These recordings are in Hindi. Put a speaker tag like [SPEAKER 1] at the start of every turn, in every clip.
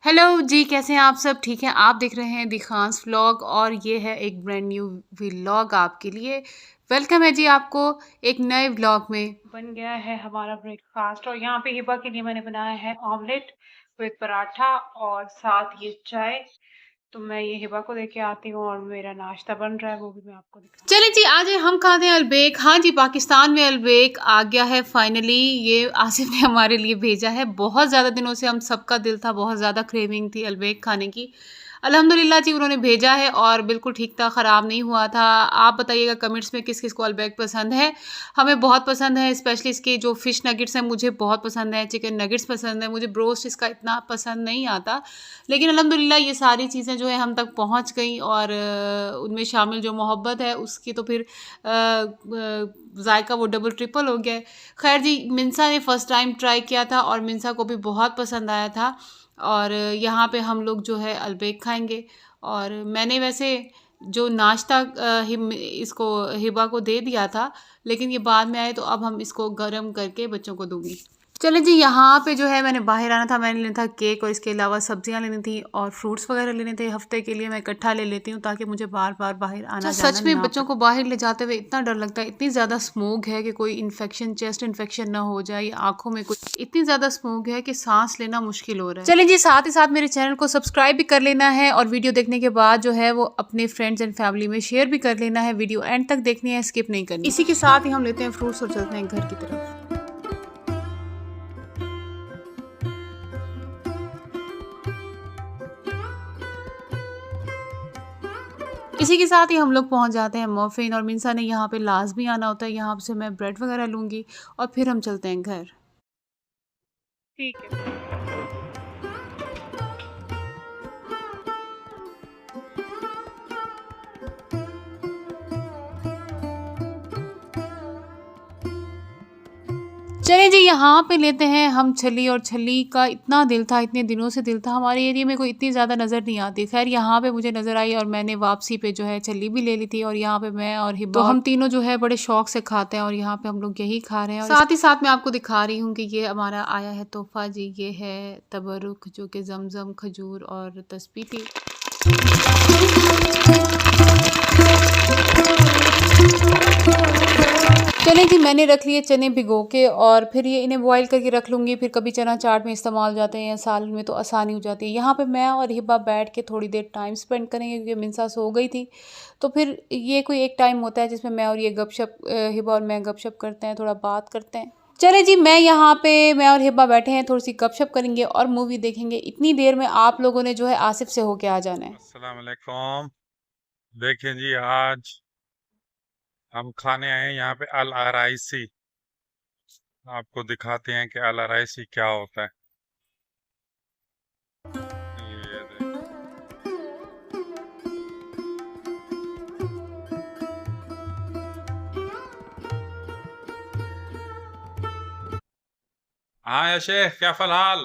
[SPEAKER 1] हेलो जी, कैसे हैं आप सब? ठीक हैं? आप देख रहे हैं दी खान्स व्लॉग और ये है एक ब्रांड न्यू व्लॉग आपके लिए। वेलकम है जी आपको एक नए व्लॉग में। बन गया है हमारा ब्रेकफास्ट और यहाँ पे हिबा के लिए मैंने बनाया है ऑमलेट विद पराठा और साथ ये चाय। तो मैं ये हिबा को देके आती हूँ और मेरा नाश्ता बन रहा है, वो भी मैं आपको दिखा। चलिए जी, आज हम खाते हैं अलबेक। हाँ जी, पाकिस्तान में अलबेक आ गया है फाइनली। ये आसिफ ने हमारे लिए भेजा है। बहुत ज़्यादा दिनों से हम सबका दिल था, बहुत ज़्यादा क्रेविंग थी अलबेक खाने की। अल्हम्दुलिल्लाह जी उन्होंने भेजा है और बिल्कुल ठीक था, ख़राब नहीं हुआ था। आप बताइएगा कमेंट्स में किस किस को अलबेक पसंद है। हमें बहुत पसंद है, स्पेशली इसके जो फ़िश नगेट्स हैं मुझे बहुत पसंद है, चिकन नगेट्स पसंद है। मुझे ब्रोस्ट इसका इतना पसंद नहीं आता, लेकिन अल्हम्दुलिल्लाह ये सारी चीज़ें जो है हम तक पहुंच गई और उनमें शामिल जो मोहब्बत है उसकी तो फिर जायका वो डबल ट्रिपल हो गया है। खैर जी, मिनसा ने फ़र्स्ट टाइम ट्राई किया था और मिनसा को भी बहुत पसंद आया था और यहाँ पे हम लोग जो है अलबेक खाएंगे। और मैंने वैसे जो नाश्ता इसको हिबा को दे दिया था, लेकिन ये बाद में आए तो अब हम इसको गर्म करके बच्चों को दूंगी। चले जी, यहाँ पे जो है मैंने बाहर आना था, मैंने लेना था केक और इसके अलावा सब्जियां लेनी थी और फ्रूट्स वगैरह लेने थे। हफ्ते के लिए मैं इकट्ठा ले लेती हूँ ताकि मुझे बार बार बाहर आना जाना सच में बच्चों को बाहर ले जाते हुए इतना डर लगता है। इतनी ज़्यादा स्मोक है कि कोई इन्फेक्शन, चेस्ट इन्फेक्शन ना हो जाए, या आंखों में कुछ इतनी ज़्यादा स्मोक है कि सांस लेना मुश्किल हो रहा है। चले जी, साथ ही साथ मेरे चैनल को सब्सक्राइब भी कर लेना है और वीडियो देखने के बाद जो है वो अपने फ्रेंड्स एंड फैमिली में शेयर भी कर लेना है। वीडियो एंड तक देखनी है, स्किप नहीं करनी। इसी के साथ ही हम लेते हैं फ्रूट्स और चलते हैं घर की तरफ। इसी के साथ ही हम लोग पहुंच जाते हैं मॉफिन और मिनसा ने यहाँ पे लाजमी आना होता है। यहाँ से मैं ब्रेड वगैरह लूँगी और फिर हम चलते हैं घर। ठीक है। चलिए जी, यहाँ पे लेते हैं हम छली और छली का इतना दिल था, इतने दिनों से दिल था। हमारे एरिया में कोई इतनी ज़्यादा नज़र नहीं आती। खैर यहाँ पे मुझे नज़र आई और मैंने वापसी पे जो है छली भी ले ली थी और यहाँ पे मैं और हिबा, तो हम तीनों जो है बड़े शौक से खाते हैं और यहाँ पे हम लोग यही खा रहे हैं। और साथ ही साथ मैं आपको दिखा रही हूँ कि ये हमारा आया है तोहफा जी। ये है तबरुक, जो कि जमजम, खजूर और तस्बीह थी। चने जी, मैंने रख लिए चने भिगो के और फिर ये इन्हें बॉईल करके रख लूँगी। फिर कभी चना चाट में इस्तेमाल हो जाते हैं या सालन में, तो आसानी हो जाती है। यहाँ पे मैं और हिबा बैठ के थोड़ी देर टाइम स्पेंड करेंगे क्योंकि मिनसा सो गई थी। तो फिर ये कोई एक टाइम होता है जिसमें मैं और ये गपशप, हिबा और मैं गपशप करते हैं, थोड़ा बात करते हैं। चले जी, मैं और हिबा बैठे हैं, थोड़ी सी गपशप करेंगे और मूवी देखेंगे। इतनी देर में आप लोगों ने जो है आसिफ से होके आ जाना है।
[SPEAKER 2] अस्सलाम वालेकुम। देखें जी, आज हम खाने आए हैं यहाँ पे अल अराइसी। आपको दिखाते हैं कि अल अराइसी क्या होता है। ये देख। हाँ या शेख, क्या हाल?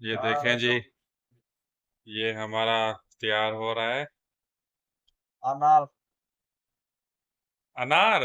[SPEAKER 2] ये देखें जी, ये हमारा तैयार हो रहा है अनार। अनार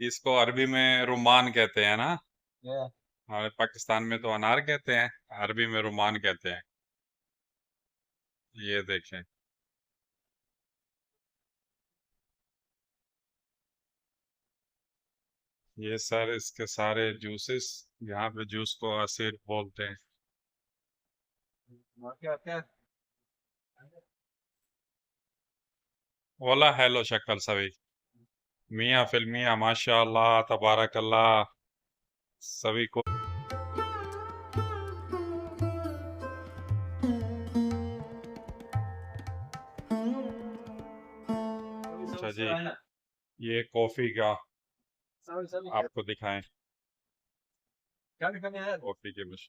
[SPEAKER 2] इसको अरबी में रुमान कहते हैं ना। हमारे पाकिस्तान में तो अनार कहते हैं, अरबी में रुमान कहते हैं। ये देखें, ये सारे इसके सारे जूसेस, यहाँ पे जूस को असीर बोलते हैं। वाला हेलो शक्ल सभी मियाँ फिल्मिया माशाअल्लाह तबारकल्लाह सभी को। अच्छा जी, ये कॉफी का आपको दिखाएं, कॉफी के मश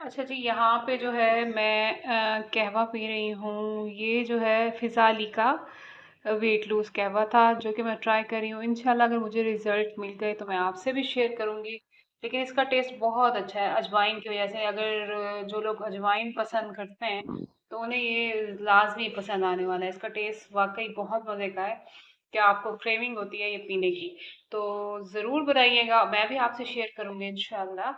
[SPEAKER 1] अच्छा जी, यहाँ पे जो है मैं कहवा पी रही हूँ। ये जो है फिज़ाली का वेट लूज़ कहवा था, जो कि मैं ट्राई कर रही हूँ। इंशाल्लाह अगर मुझे रिज़ल्ट मिल गए तो मैं आपसे भी शेयर करूँगी। लेकिन इसका टेस्ट बहुत अच्छा है अजवाइन की वजह से। अगर जो लोग अजवाइन पसंद करते हैं तो उन्हें ये लाजमी पसंद आने वाला है। इसका टेस्ट वाकई बहुत मज़े का है। क्या आपको क्रेविंग होती है ये पीने की तो ज़रूर बताइएगा, मैं भी आपसे शेयर करूँगी इंशाल्लाह।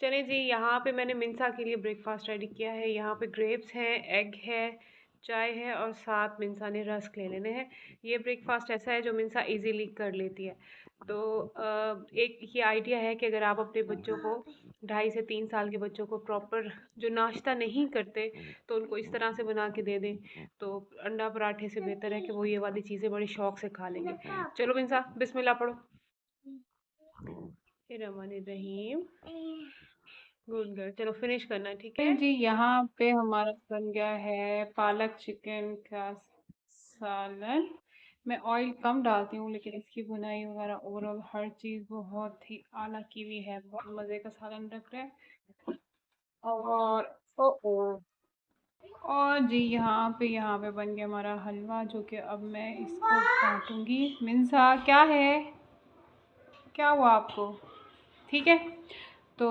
[SPEAKER 1] चलिए जी, यहाँ पे मैंने मिंसा के लिए ब्रेकफास्ट रेडी किया है। यहाँ पे ग्रेप्स हैं, एग है, चाय है और साथ मिंसा ने रस्क ले लेने हैं। ये ब्रेकफास्ट ऐसा है जो मिंसा इजीली कर लेती है। तो एक ये आइडिया है कि अगर आप अपने बच्चों को 2.5 से 3 साल के बच्चों को प्रॉपर जो नाश्ता नहीं करते तो उनको इस तरह से बना के दे दें तो अंडा पराठे से बेहतर है कि वो ये वाली चीज़ें बड़ी शौक से खा लेंगे। चलो मिंसा, बिस्मिल्लाह पढ़ो। रहीम। गुड गर्ल, चलो फिनिश करना है, ठीक है जी। यहाँ पे हमारा बन गया है पालक चिकन का सालन। मैं ऑयल कम डालती हूँ लेकिन इसकी बुनाई वगैरह ओवरऑल हर चीज़ बहुत ही आला की हुई है। बहुत मज़े का सालन लग रहा है। और और जी यहाँ पे बन गया हमारा हलवा, जो कि अब मैं इसको काटूँगी। मिंसा क्या है, क्या हुआ आपको? ठीक है, तो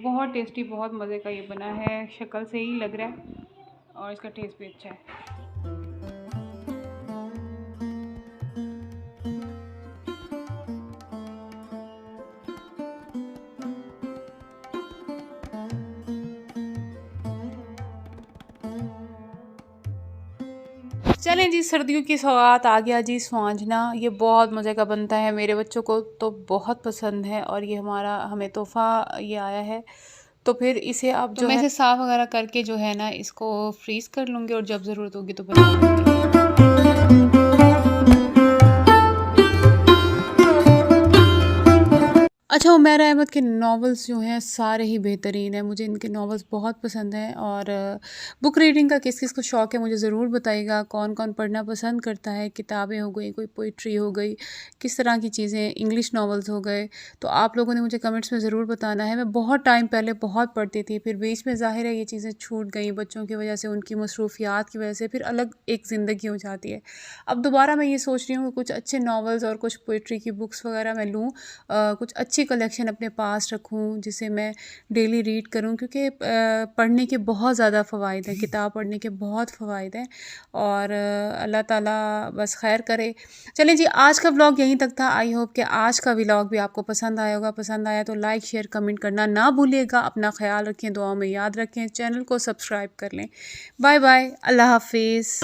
[SPEAKER 1] बहुत टेस्टी, बहुत मज़े का ये बना है। शक्ल से ही लग रहा है और इसका टेस्ट भी अच्छा है। चलें जी, सर्दियों की सौगात आ गया जी स्वांजना। ये बहुत मज़े का बनता है, मेरे बच्चों को तो बहुत पसंद है और ये हमें तोहफ़ा ये आया है। तो फिर इसे अब जो मैं इसे साफ़ वगैरह करके जो है ना इसको फ्रीज़ कर लूँगी और जब ज़रूरत होगी तो बना लूँगी। अच्छा, उमैरा अहमद के नॉवेल्स जो हैं सारे ही बेहतरीन हैं। मुझे इनके नॉवेल्स बहुत पसंद हैं। और बुक रीडिंग का किस किस को शौक़ है मुझे ज़रूर बताइएगा। कौन कौन पढ़ना पसंद करता है, किताबें हो गई, कोई पोइट्री हो गई, किस तरह की चीज़ें, इंग्लिश नॉवेल्स हो गए, तो आप लोगों ने मुझे कमेंट्स में ज़रूर बताना है। मैं बहुत टाइम पहले बहुत पढ़ती थी, फिर बीच में ज़ाहिर है ये चीज़ें छूट गई बच्चों की वजह से, उनकी मसरूफियात की वजह से, फिर अलग एक ज़िंदगी हो जाती है। अब दोबारा मैं ये सोच रही हूँ कि कुछ अच्छे नॉवेल्स और कुछ पोइट्री की बुक्स वगैरह मैं लूँ, कुछ अच्छी कलेक्शन अपने पास रखूं जिसे मैं डेली रीड करूं, क्योंकि पढ़ने के बहुत ज़्यादा फ़वाइद हैं, किताब पढ़ने के बहुत फ़वाइद हैं। और अल्लाह ताला बस खैर करे। चलें जी, आज का व्लॉग यहीं तक था। आई होप कि आज का व्लॉग भी आपको पसंद आया होगा। पसंद आया तो लाइक शेयर कमेंट करना ना भूलिएगा। अपना ख्याल रखें, दुआओं में याद रखें, चैनल को सब्सक्राइब कर लें। बाय बाय, अल्लाह हाफिज़।